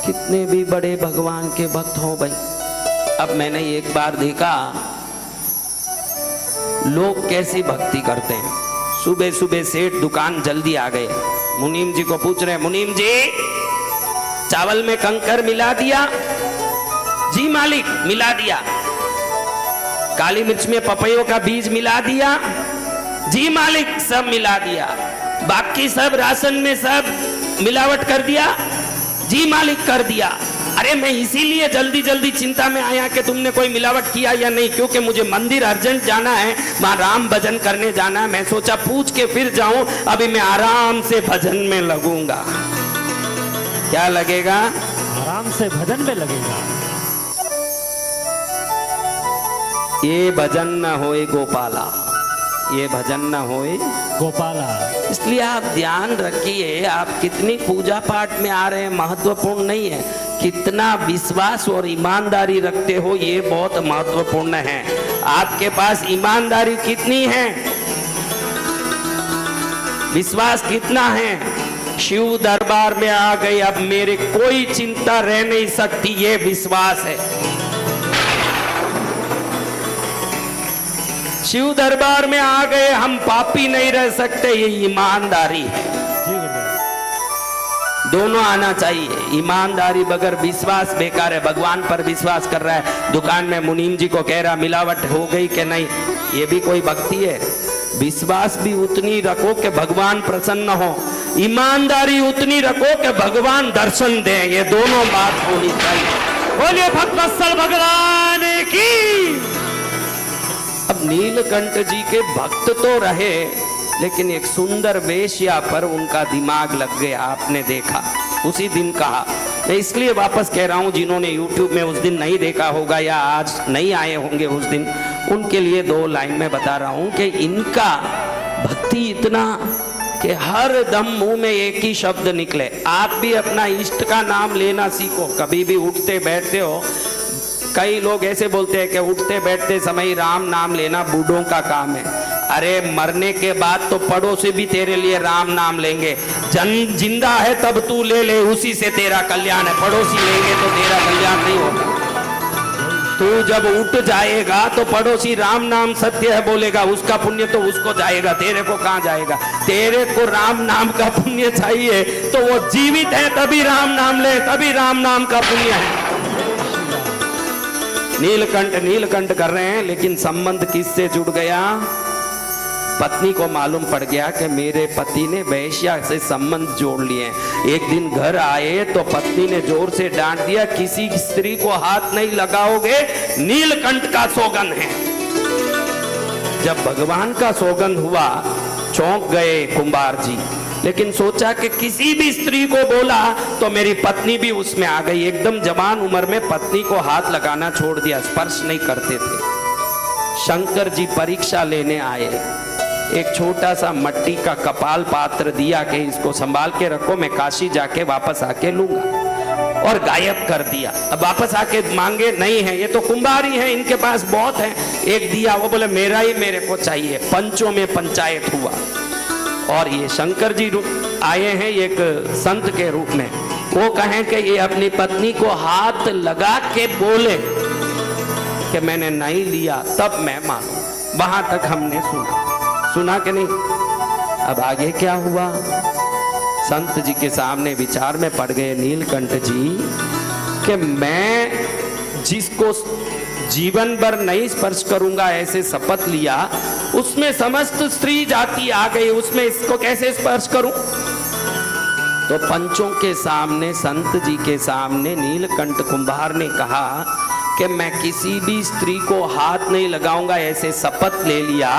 कितने भी बड़े भगवान के भक्त हो भाई, अब मैंने एक बार देखा लोग कैसी भक्ति करते हैं। सुबह सुबह सेठ दुकान जल्दी आ गए, मुनीम जी को पूछ रहे, मुनीम जी चावल में कंकर मिला दिया? जी मालिक मिला दिया। काली मिर्च में पपैयों का बीज मिला दिया? जी मालिक सब मिला दिया। बाकी सब राशन में सब मिलावट कर दिया? जी मालिक कर दिया। अरे मैं इसीलिए जल्दी जल्दी चिंता में आया कि तुमने कोई मिलावट किया या नहीं, क्योंकि मुझे मंदिर अर्जेंट जाना है, वहां राम भजन करने जाना है। मैं सोचा पूछ के फिर जाऊं, अभी मैं आराम से भजन में लगूंगा। क्या लगेगा? आराम से भजन में लगेगा। ये भजन न होए गोपाला, ये भजन न होए गोपाला। इसलिए आप ध्यान रखिए, आप कितनी पूजा पाठ में आ रहे हैं महत्वपूर्ण नहीं है, कितना विश्वास और ईमानदारी रखते हो ये बहुत महत्वपूर्ण है। आपके पास ईमानदारी कितनी है, विश्वास कितना है? शिव दरबार में आ गए, अब मेरे कोई चिंता रह नहीं सकती, ये विश्वास है। शिव दरबार में आ गए, हम पापी नहीं रह सकते, ये ईमानदारी है। दोनों आना चाहिए। ईमानदारी बगैर विश्वास बेकार है। भगवान पर विश्वास कर रहा है, दुकान में मुनीम जी को कह रहा मिलावट हो गई कि नहीं, ये भी कोई भक्ति है? विश्वास भी उतनी रखो कि भगवान प्रसन्न हो, ईमानदारी उतनी रखो कि भगवान दर्शन दे। ये दोनों बात होनी चाहिए। बोलिए भक्तवत्सल भगवान की। अब नीलकंठ जी के भक्त तो रहे, लेकिन एक सुंदर वेश्या पर उनका दिमाग लग गया। आपने देखा, उसी दिन कहा। मैं इसलिए वापस कह रहा हूं, जिन्होंने YouTube में उस दिन नहीं देखा होगा या आज नहीं आए होंगे उस दिन, उनके लिए 2 लाइन में बता रहा हूं कि इनका भक्ति इतना कि हर दम मुंह में एक ही शब्द निकले। आप भी अपना इष्ट का नाम लेना सीखो। कभी भी उठते बैठते हो, कई लोग ऐसे बोलते हैं कि उठते बैठते समय राम नाम लेना बूढ़ों का काम है। अरे मरने के बाद तो पड़ोसी भी तेरे लिए राम नाम लेंगे। जिंदा है तब तू ले ले, उसी से तेरा कल्याण है। पड़ोसी लेंगे तो तेरा कल्याण नहीं होगा। तू जब उठ जाएगा तो पड़ोसी राम नाम सत्य है बोलेगा, उसका पुण्य तो उसको जाएगा, तेरे को कहां जाएगा? तेरे को राम नाम का पुण्य चाहिए तो वो जीवित है तभी राम नाम ले, तभी राम नाम का पुण्य है। नीलकंठ नीलकंठ कर रहे हैं, लेकिन संबंध किससे जुड़ गया? पत्नी को मालूम पड़ गया कि मेरे पति ने वैश्या से संबंध जोड़ लिए। एक दिन घर आए तो पत्नी ने जोर से डांट दिया, किसी स्त्री को हाथ नहीं लगाओगे, नीलकंठ का सौगंध है। जब भगवान का सौगंध हुआ चौंक गए कुंभार जी, लेकिन सोचा कि किसी भी स्त्री को बोला तो मेरी पत्नी भी उसमें आ गई। एकदम जवान उम्र में पत्नी को हाथ लगाना छोड़ दिया, स्पर्श नहीं करते थे। शंकर जी परीक्षा लेने आए, एक छोटा सा मट्टी का कपाल पात्र दिया कि इसको संभाल के रखो, मैं काशी जाके वापस आके लूंगा, और गायब कर दिया। अब वापस आके मांगे, नहीं है, ये तो कुंभारी है, इनके पास बहुत है। एक दिया, वो बोले मेरा ही मेरे को चाहिए। पंचों में पंचायत हुआ, और ये शंकर जी आए हैं एक संत के रूप में। वो कहें कि ये अपनी पत्नी को हाथ लगा के बोले कि मैंने नहीं लिया तब मैं मानू। वहां तक हमने सुना कि नहीं? अब आगे क्या हुआ? संत जी के सामने विचार में पड़ गए नीलकंठ जी कि मैं जिसको जीवन भर नहीं स्पर्श करूंगा ऐसे शपथ लिया, उसमें समस्त स्त्री जाति आ गई, उसमें इसको कैसे स्पर्श करूं? तो पंचों के सामने, संत जी के सामने नीलकंठ कुंभार ने कहा कि मैं किसी भी स्त्री को हाथ नहीं लगाऊंगा, ऐसे शपथ ले लिया।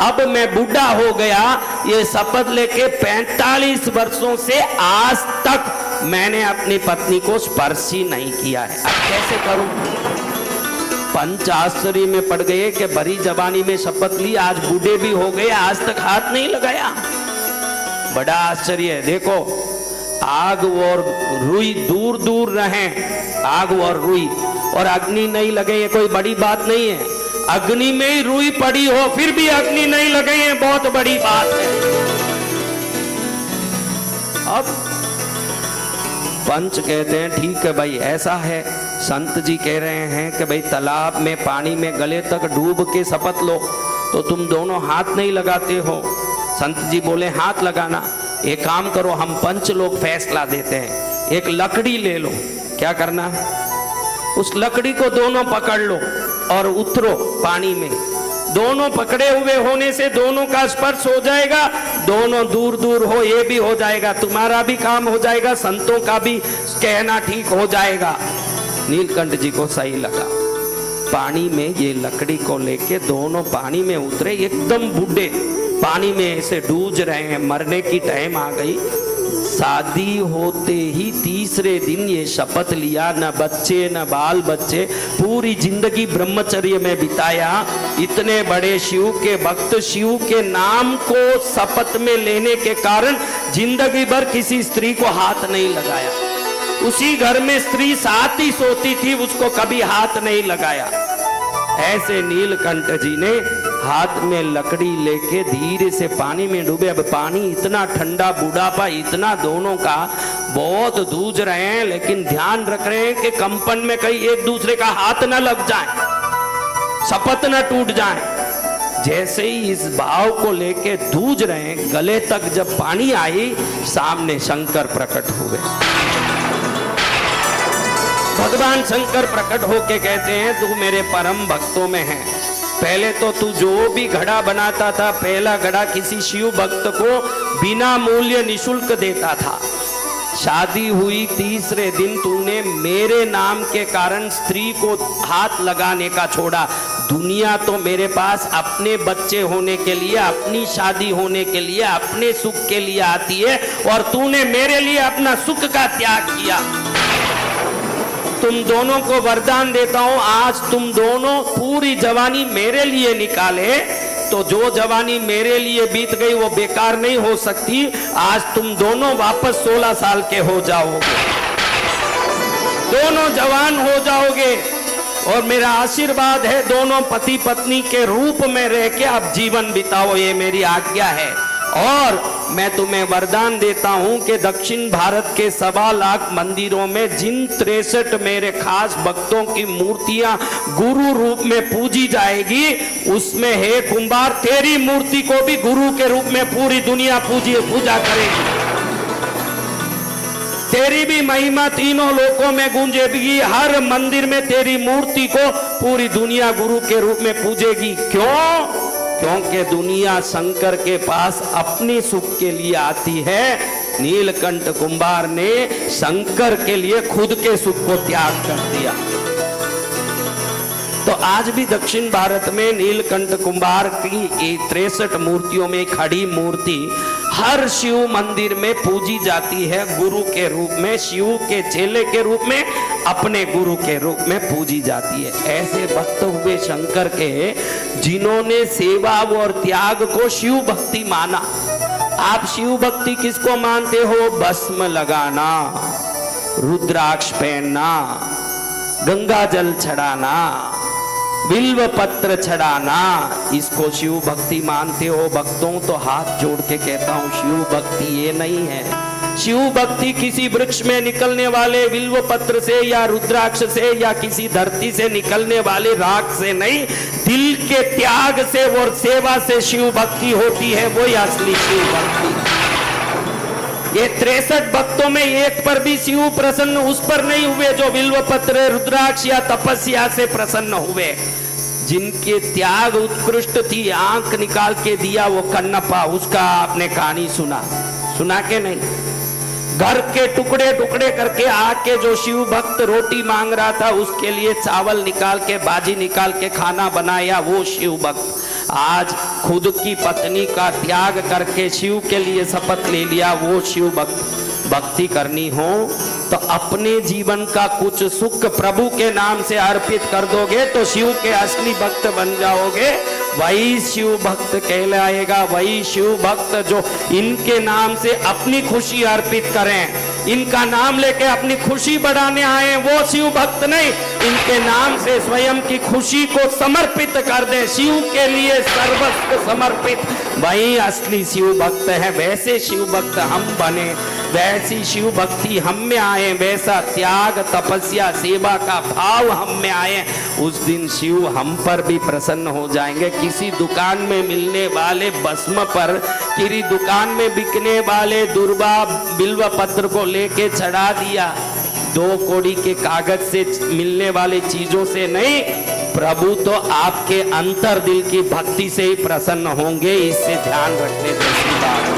अब मैं बूढ़ा हो गया, ये शपथ लेके 45 वर्षों से आज तक मैंने अपनी पत्नी को स्पर्श ही नहीं किया है। अब कैसे करूं? पंच आश्चर्य में पड़ गए कि बड़ी जवानी में शपथ ली, आज बूढ़े भी हो गए, आज तक हाथ नहीं लगाया। बड़ा आश्चर्य है। देखो, आग और रुई दूर दूर रहें, आग और रुई, और अग्नि नहीं लगे, ये कोई बड़ी बात नहीं है। अग्नि में ही रुई पड़ी हो फिर भी अग्नि नहीं लगे, ये बहुत बड़ी बात है। अब पंच कहते हैं ठीक है भाई ऐसा है। संत जी कह रहे हैं कि भाई तालाब में पानी में गले तक डूब के शपथ लो, तो तुम दोनों हाथ नहीं लगाते हो। संत जी बोले हाथ लगाना। एक काम करो, हम पंच लोग फैसला देते हैं, एक लकड़ी ले लो। क्या करना? उस लकड़ी को दोनों पकड़ लो और उतरो पानी में। दोनों पकड़े हुए होने से दोनों का स्पर्श हो जाएगा, दोनों दूर दूर हो ये भी हो जाएगा, तुम्हारा भी काम हो जाएगा, संतों का भी कहना ठीक हो जाएगा। नीलकंठ जी को सही लगा। पानी में ये लकड़ी को लेके दोनों पानी में उतरे, एकदम बूढ़े पानी में ऐसे डूब रहे हैं, मरने की टाइम आ गई। शादी होते ही तीसरे दिन ये शपथ लिया, न बच्चे न बाल बच्चे, पूरी जिंदगी ब्रह्मचर्य में बिताया। इतने बड़े शिव के भक्त, शिव के नाम को शपथ में लेने के कारण जिंदगी भर किसी स्त्री को हाथ नहीं लगाया। उसी घर में स्त्री साथ ही सोती थी, उसको कभी हाथ नहीं लगाया। ऐसे नीलकंठ जी ने हाथ में लकड़ी लेके धीरे से पानी में डूबे। अब पानी इतना ठंडा, बुढ़ापा इतना, दोनों का बहुत जूझ रहे हैं, लेकिन ध्यान रख रहे हैं कि कंपन में कहीं एक दूसरे का हाथ न लग जाए, शपथ न टूट जाए। जैसे ही इस भाव को लेके जूझ रहे हैं, गले तक जब पानी आई, सामने शंकर प्रकट हुए। भगवान शंकर प्रकट होके कहते हैं तू मेरे परम भक्तों में है। पहले तो तू जो भी घड़ा बनाता था, पहला घड़ा किसी शिव भक्त को बिना मूल्य निशुल्क देता था। शादी हुई तीसरे दिन तूने मेरे नाम के कारण स्त्री को हाथ लगाने का छोड़ा। दुनिया तो मेरे पास अपने बच्चे होने के लिए, अपनी शादी होने के लिए, अपने सुख के लिए आती है, और तूने मेरे लिए अपना सुख का त्याग किया। तुम दोनों को वरदान देता हूं, आज तुम दोनों पूरी जवानी मेरे लिए निकाले, तो जो जवानी मेरे लिए बीत गई वो बेकार नहीं हो सकती। आज तुम दोनों वापस 16 साल के हो जाओगे, दोनों जवान हो जाओगे, और मेरा आशीर्वाद है दोनों पति पत्नी के रूप में रह के अब जीवन बिताओ, ये मेरी आज्ञा है। और मैं तुम्हें वरदान देता हूं कि दक्षिण भारत के 1.25 लाख मंदिरों में जिन 63 मेरे खास भक्तों की मूर्तियां गुरु रूप में पूजी जाएगी, उसमें हे कुंभार तेरी मूर्ति को भी गुरु के रूप में पूरी दुनिया पूजा करेगी। तेरी भी महिमा तीनों लोकों में गूंजेगी। हर मंदिर में तेरी मूर्ति को पूरी दुनिया गुरु के रूप में पूजेगी। क्यों? क्योंकि दुनिया शंकर के पास अपने सुख के लिए आती है। नीलकंठ कुंभार ने शंकर के लिए खुद के सुख को त्याग कर दिया। तो आज भी दक्षिण भारत में नीलकंठ कुंभार की 63 मूर्तियों में खड़ी मूर्ति हर शिव मंदिर में पूजी जाती है, गुरु के रूप में, शिव के चेले के रूप में, अपने गुरु के रूप में पूजी जाती है। ऐसे भक्त हुए शंकर के जिन्होंने सेवा और त्याग को शिव भक्ति माना। आप शिव भक्ति किसको मानते हो? भस्म लगाना, रुद्राक्ष पहनना, गंगा जल चढ़ाना, बिल्व पत्र चढ़ाना, इसको शिव भक्ति मानते हो। भक्तों तो हाथ जोड़ के कहता हूं, शिव भक्ति ये नहीं है। शिव भक्ति किसी वृक्ष में निकलने वाले बिल्व पत्र से या रुद्राक्ष से या किसी धरती से निकलने वाले राख से नहीं, दिल के त्याग से और सेवा से शिव भक्ति होती है, वही असली शिव भक्ति। ये 63 भक्तों में एक पर भी शिव प्रसन्न उस पर नहीं हुए जो बिल्व पत्र, रुद्राक्ष या तपस्या से प्रसन्न हुए। जिनके त्याग उत्कृष्ट थी, आंख निकाल के दिया वो कन्नप्पा, उसका आपने कहानी सुना के नहीं? घर के टुकड़े टुकड़े करके आके जो शिव भक्त रोटी मांग रहा था, उसके लिए चावल निकाल के, बाजी निकाल के खाना बनाया, वो शिव भक्त। आज खुद की पत्नी का त्याग करके शिव के लिए शपथ ले लिया, वो शिव भक्त। भक्ति करनी हो तो अपने जीवन का कुछ सुख प्रभु के नाम से अर्पित कर दोगे तो शिव के असली भक्त बन जाओगे। वही शिव भक्त कहलाएगा, वही शिव भक्त जो इनके नाम से अपनी खुशी अर्पित करें। इनका नाम लेके अपनी खुशी बढ़ाने आए, वो शिव भक्त नहीं। इनके नाम से स्वयं की खुशी को समर्पित कर दे, शिव के लिए सर्वस्व समर्पित, वही असली शिव भक्त है। वैसे शिव भक्त हम बने, वैसी शिव भक्ति हम में आए, वैसा त्याग तपस्या सेवा का भाव हम में आए, उस दिन शिव हम पर भी प्रसन्न हो जाएंगे। किसी दुकान में मिलने वाले भस्म पर, किसी दुकान में बिकने वाले दुर्वा बिल्व पत्र को लेके चढ़ा दिया, 2 कौड़ी के कागज से मिलने वाली चीजों से नहीं, प्रभु तो आपके अंतर दिल की भक्ति से ही प्रसन्न होंगे। इससे ध्यान रखने जैसी बात।